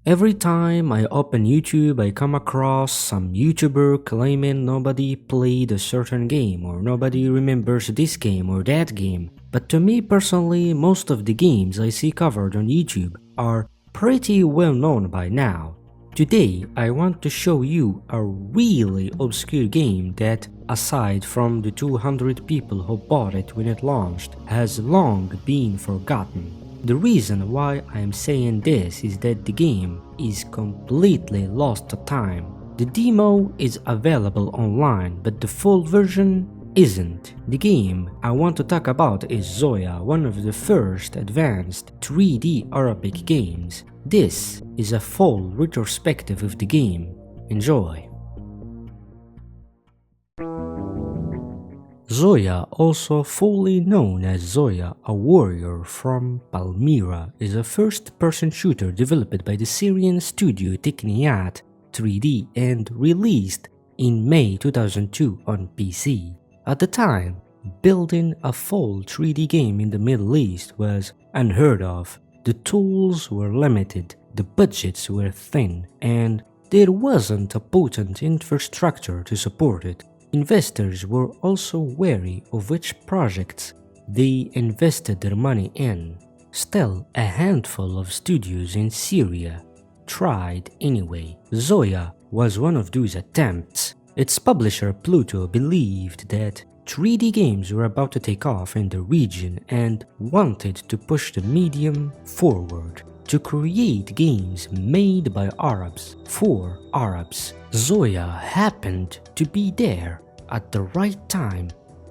Every time I open YouTube, I come across some YouTuber claiming nobody played a certain game or nobody remembers this game or that game. But to me personally, most of the games I see covered on YouTube are pretty well known by now. Today, I want to show you a really obscure game that, aside from the 200 people who bought it when it launched, has long been forgotten. The reason why I am saying this is that the game is completely lost to time. The demo is available online, but the full version isn't. The game I want to talk about is Zoya, one of the first advanced 3D Arabic games. This is a full retrospective of the game. Enjoy! Zoya, also fully known as Zoya, a warrior from Palmyra, is a first-person shooter developed by the Syrian studio Techniyat 3D and released in May 2002 on PC. At the time, building a full 3D game in the Middle East was unheard of. The tools were limited, the budgets were thin, and there wasn't a potent infrastructure to support it. Investors were also wary of which projects they invested their money in. Still, a handful of studios in Syria tried anyway. Zoya was one of those attempts. Its publisher Pluto believed that 3D games were about to take off in the region and wanted to push the medium forward. To create games made by Arabs for Arabs, Zoya happened to be there at the right time,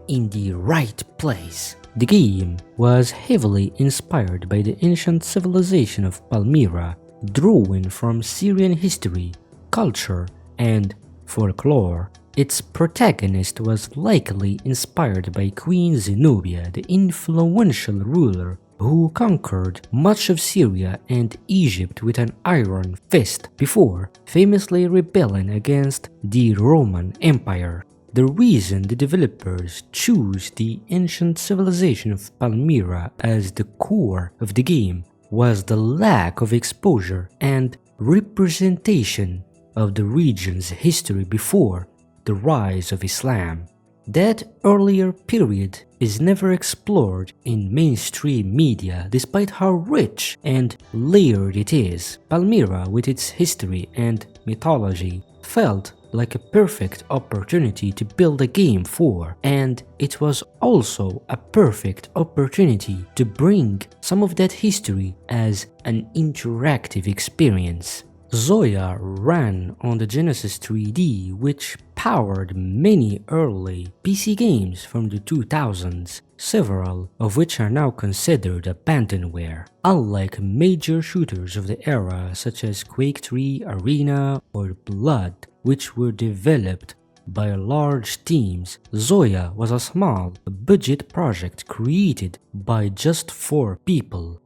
in the right place. The game was heavily inspired by the ancient civilization of Palmyra, drawing from Syrian history, culture, and folklore. Its protagonist was likely inspired by Queen Zenobia, the influential ruler who conquered much of Syria and Egypt with an iron fist before famously rebelling against the Roman Empire. The reason the developers chose the ancient civilization of Palmyra as the core of the game was the lack of exposure and representation of the region's history before the rise of Islam. That earlier period is never explored in mainstream media despite how rich and layered it is. Palmyra, with its history and mythology, felt like a perfect opportunity to build a game for, and it was also a perfect opportunity to bring some of that history as an interactive experience. Zoya ran on the Genesis 3D, which powered many early PC games from the 2000s, several of which are now considered abandonware. Unlike major shooters of the era such as Quake 3, Arena, or Blood, which were developed by large teams, Zoya was a small, budget project created by just 4 people.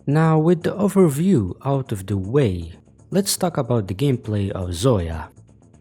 Now, with the overview out of the way, let's talk about the gameplay of Zoya.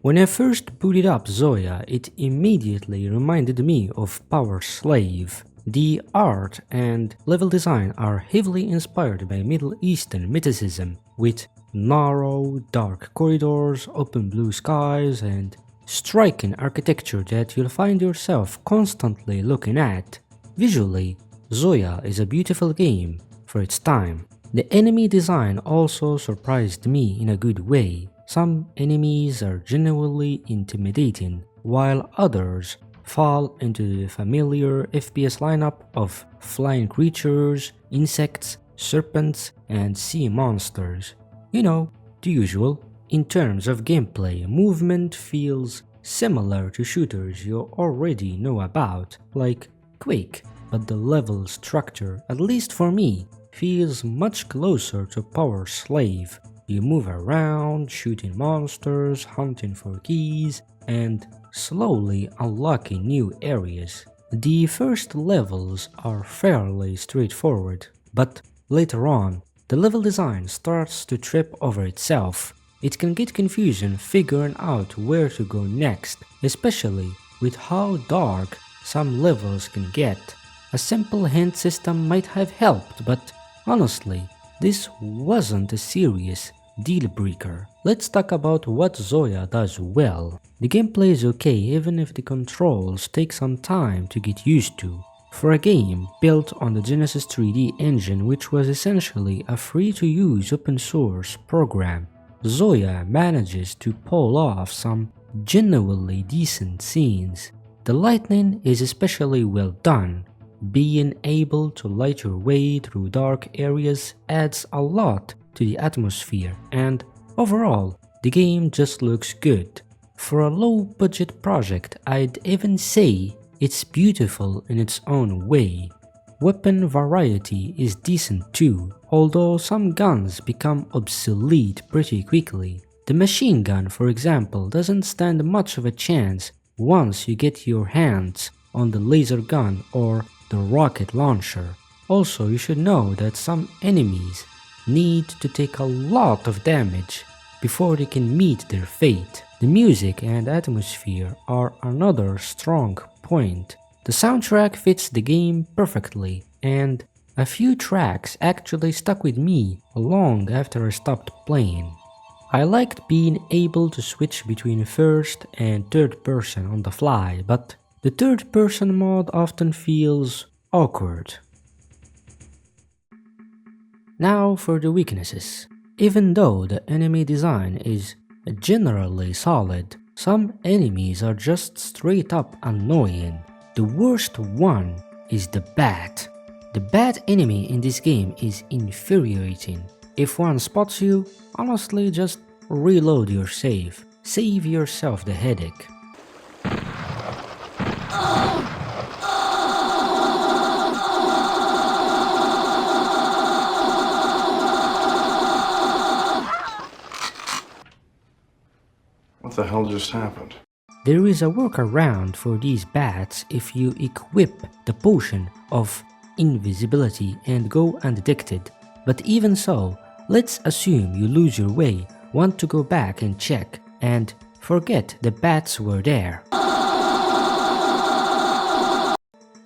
When I first booted up Zoya, it immediately reminded me of Power Slave. The art and level design are heavily inspired by Middle Eastern mythicism, with narrow, dark corridors, open blue skies, and striking architecture that you'll find yourself constantly looking at. Visually, Zoya is a beautiful game for its time. The enemy design also surprised me in a good way. Some enemies are genuinely intimidating, while others fall into the familiar FPS lineup of flying creatures, insects, serpents, and sea monsters. You know, the usual. In terms of gameplay, movement feels similar to shooters you already know about, like Quake, but the level structure, at least for me, feels much closer to Power Slave. You move around, shooting monsters, hunting for keys, and slowly unlocking new areas. The first levels are fairly straightforward, but later on, the level design starts to trip over itself. It can get confusing figuring out where to go next, especially with how dark some levels can get. A simple hint system might have helped, but honestly, this wasn't a serious deal breaker. Let's talk about what Zoya does well. The gameplay is okay even if the controls take some time to get used to. For a game built on the Genesis 3D engine, which was essentially a free-to-use open-source program, Zoya manages to pull off some genuinely decent scenes. The lighting is especially well done. Being able to light your way through dark areas adds a lot to the atmosphere, and overall, the game just looks good. For a low-budget project, I'd even say it's beautiful in its own way. Weapon variety is decent too, although some guns become obsolete pretty quickly. The machine gun, for example, doesn't stand much of a chance once you get your hands on the laser gun or the rocket launcher. Also, you should know that some enemies need to take a lot of damage before they can meet their fate. The music and atmosphere are another strong point. The soundtrack fits the game perfectly, and a few tracks actually stuck with me long after I stopped playing. I liked being able to switch between first and third person on the fly, but the third person mode often feels awkward. Now for the weaknesses. Even though the enemy design is generally solid, some enemies are just straight up annoying. The worst one is the bat. The bat enemy in this game is infuriating. If one spots you, honestly just reload your save. Save yourself the headache. What the hell just happened? There is a workaround for these bats if you equip the potion of invisibility and go undetected. But even so, let's assume you lose your way, want to go back and check, and forget the bats were there.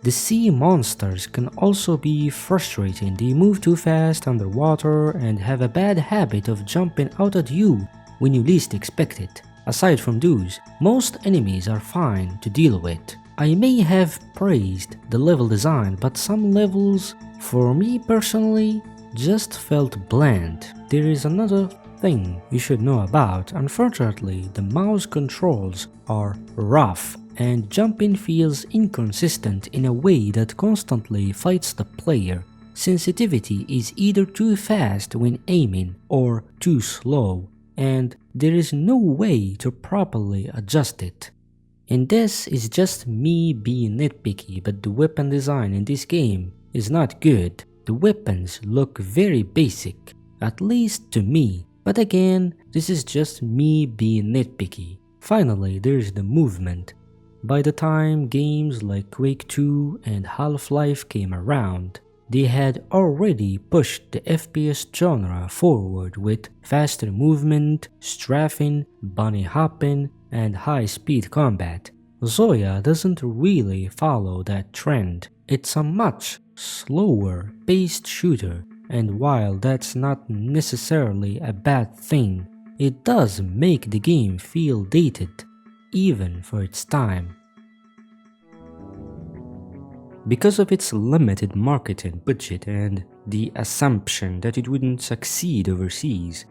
The sea monsters can also be frustrating. They move too fast underwater and have a bad habit of jumping out at you when you least expect it. Aside from those, most enemies are fine to deal with. I may have praised the level design, but some levels, for me personally, just felt bland. There is another thing you should know about. Unfortunately, the mouse controls are rough and jumping feels inconsistent in a way that constantly fights the player. Sensitivity is either too fast when aiming or too slow, and there is no way to properly adjust it. And this is just me being nitpicky, but the weapon design in this game is not good. The weapons look very basic, at least to me, but again, this is just me being nitpicky. Finally, there's the movement. By the time games like Quake 2 and Half-Life came around, they had already pushed the FPS genre forward with faster movement, strafing, bunny hopping, and high-speed combat. Zoya doesn't really follow that trend. It's a much slower paced shooter, and while that's not necessarily a bad thing, it does make the game feel dated, even for its time. Because of its limited marketing budget and the assumption that it wouldn't succeed overseas,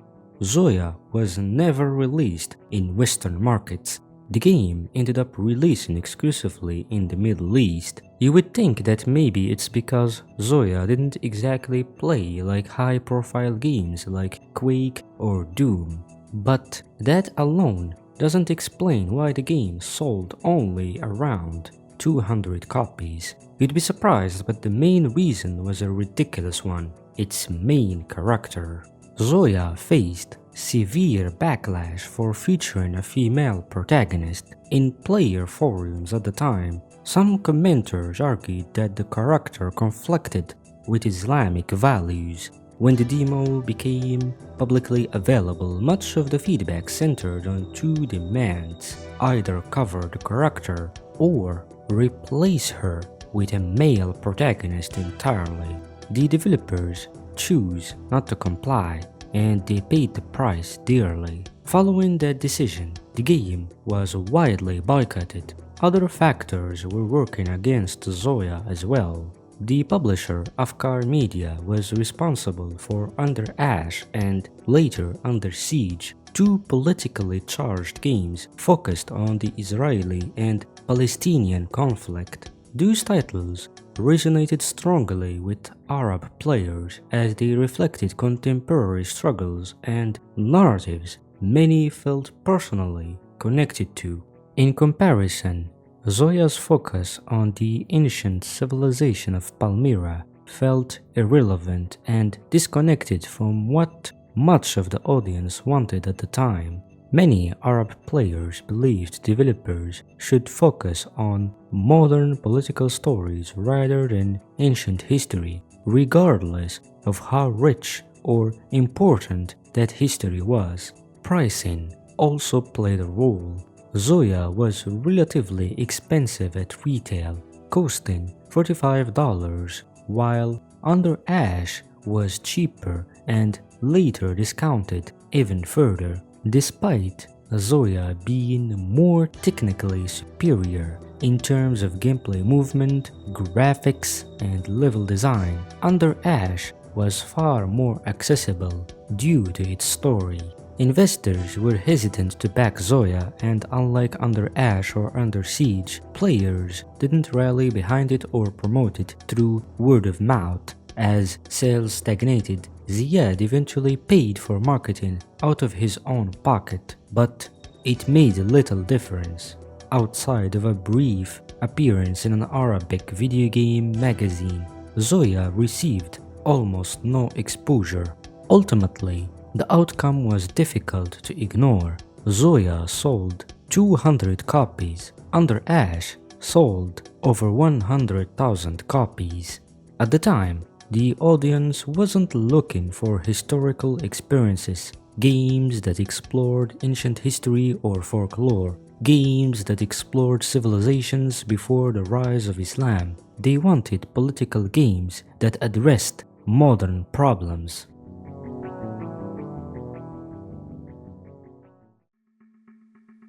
Zoya was never released in Western markets. The game ended up releasing exclusively in the Middle East. You would think that maybe it's because Zoya didn't exactly play like high-profile games like Quake or Doom, but that alone doesn't explain why the game sold only around 200 copies. You'd be surprised, but the main reason was a ridiculous one: its main character. Zoya faced severe backlash for featuring a female protagonist. In player forums at the time, some commenters argued that the character conflicted with Islamic values. When the demo became publicly available, much of the feedback centered on two demands: either cover the character or replace her with a male protagonist entirely. The developers choose not to comply, and they paid the price dearly. Following that decision, the game was widely boycotted. Other factors were working against Zoya as well. The publisher Afkar Media was responsible for Under Ash and later Under Siege, two politically charged games focused on the Israeli and Palestinian conflict. Those titles resonated strongly with Arab players as they reflected contemporary struggles and narratives many felt personally connected to. In comparison, Zoya's focus on the ancient civilization of Palmyra felt irrelevant and disconnected from what much of the audience wanted at the time. Many Arab players believed developers should focus on modern political stories rather than ancient history, regardless of how rich or important that history was. Pricing also played a role. Zoya was relatively expensive at retail, costing $45, while Under Ash was cheaper and later discounted even further. Despite Zoya being more technically superior in terms of gameplay movement, graphics, and level design, Under Ash was far more accessible due to its story. Investors were hesitant to back Zoya, and unlike Under Ash or Under Siege, players didn't rally behind it or promote it through word of mouth. As sales stagnated, Ziad eventually paid for marketing out of his own pocket, but it made little difference. Outside of a brief appearance in an Arabic video game magazine, Zoya received almost no exposure. Ultimately, the outcome was difficult to ignore. Zoya sold 200 copies. Under Ash sold over 100,000 copies. At the time, the audience wasn't looking for historical experiences, games that explored ancient history or folklore, games that explored civilizations before the rise of Islam. They wanted political games that addressed modern problems.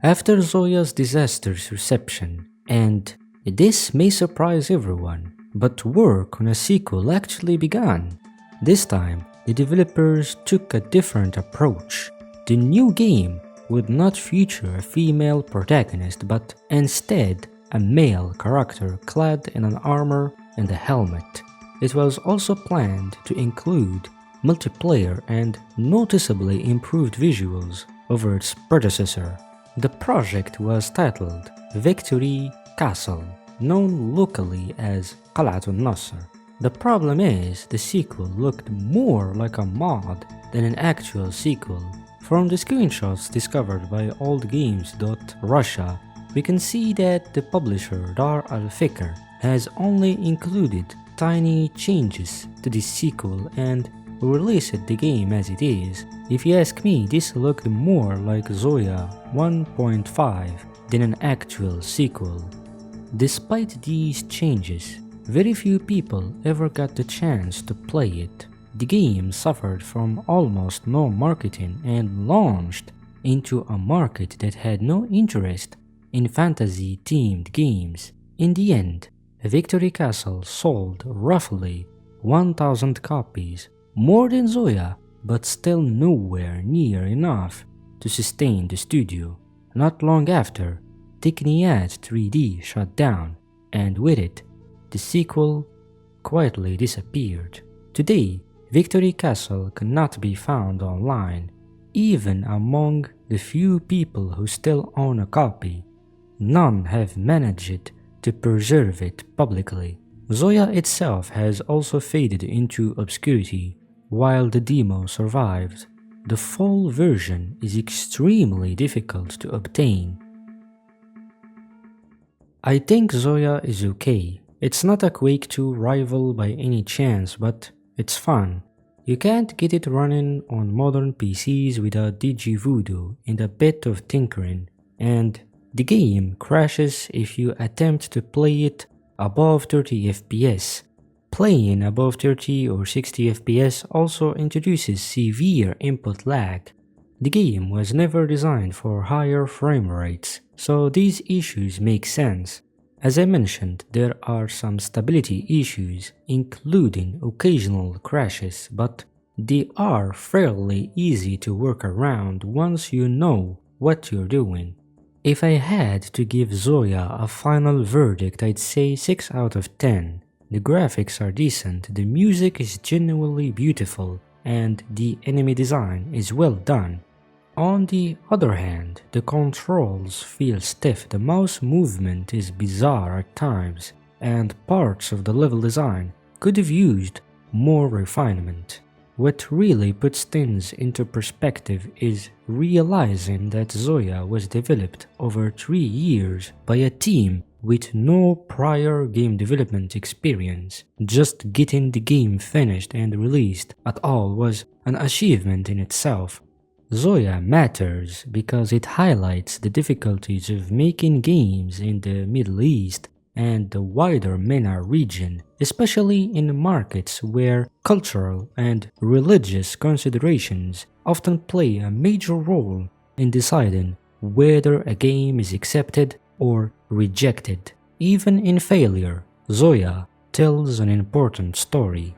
After Zoya's disastrous reception, and this may surprise everyone, but work on a sequel actually began. This time, the developers took a different approach. The new game would not feature a female protagonist, but instead a male character clad in an armor and a helmet. It was also planned to include multiplayer and noticeably improved visuals over its predecessor. The project was titled Victory Castle, known locally as Qal'at al-Nasr. The problem is, the sequel looked more like a mod than an actual sequel. From the screenshots discovered by oldgames.russia, we can see that the publisher Dar al-Fikr has only included tiny changes to the sequel and released the game as it is. If you ask me, this looked more like Zoya 1.5 than an actual sequel. Despite these changes, very few people ever got the chance to play it. The game suffered from almost no marketing and launched into a market that had no interest in fantasy-themed games. In the end, Victory Castle sold roughly 1,000 copies, more than Zoya, but still nowhere near enough to sustain the studio. Not long after, Techniyat 3D shut down, and with it, the sequel quietly disappeared. Today, Victory Castle cannot be found online, even among the few people who still own a copy. None have managed to preserve it publicly. Zoya itself has also faded into obscurity, while the demo survived. The full version is extremely difficult to obtain. I think Zoya is okay. It's not a Quake 2 rival by any chance, but it's fun. You can't get it running on modern PCs without DigiVoodoo and a bit of tinkering, and The game crashes if you attempt to play it above 30 FPS. Playing above 30 or 60 FPS also introduces severe input lag. The game was never designed for higher frame rates, so these issues make sense. As I mentioned, there are some stability issues, including occasional crashes, but they are fairly easy to work around once you know what you're doing. If I had to give Zoya a final verdict, I'd say 6 out of 10. The graphics are decent, the music is genuinely beautiful, and the enemy design is well done. On the other hand, the controls feel stiff, the mouse movement is bizarre at times, and parts of the level design could have used more refinement. What really puts things into perspective is realizing that Zoya was developed over 3 years by a team with no prior game development experience. Just getting the game finished and released at all was an achievement in itself. Zoya matters because it highlights the difficulties of making games in the Middle East and the wider MENA region, especially in markets where cultural and religious considerations often play a major role in deciding whether a game is accepted or rejected. Even in failure, Zoya tells an important story.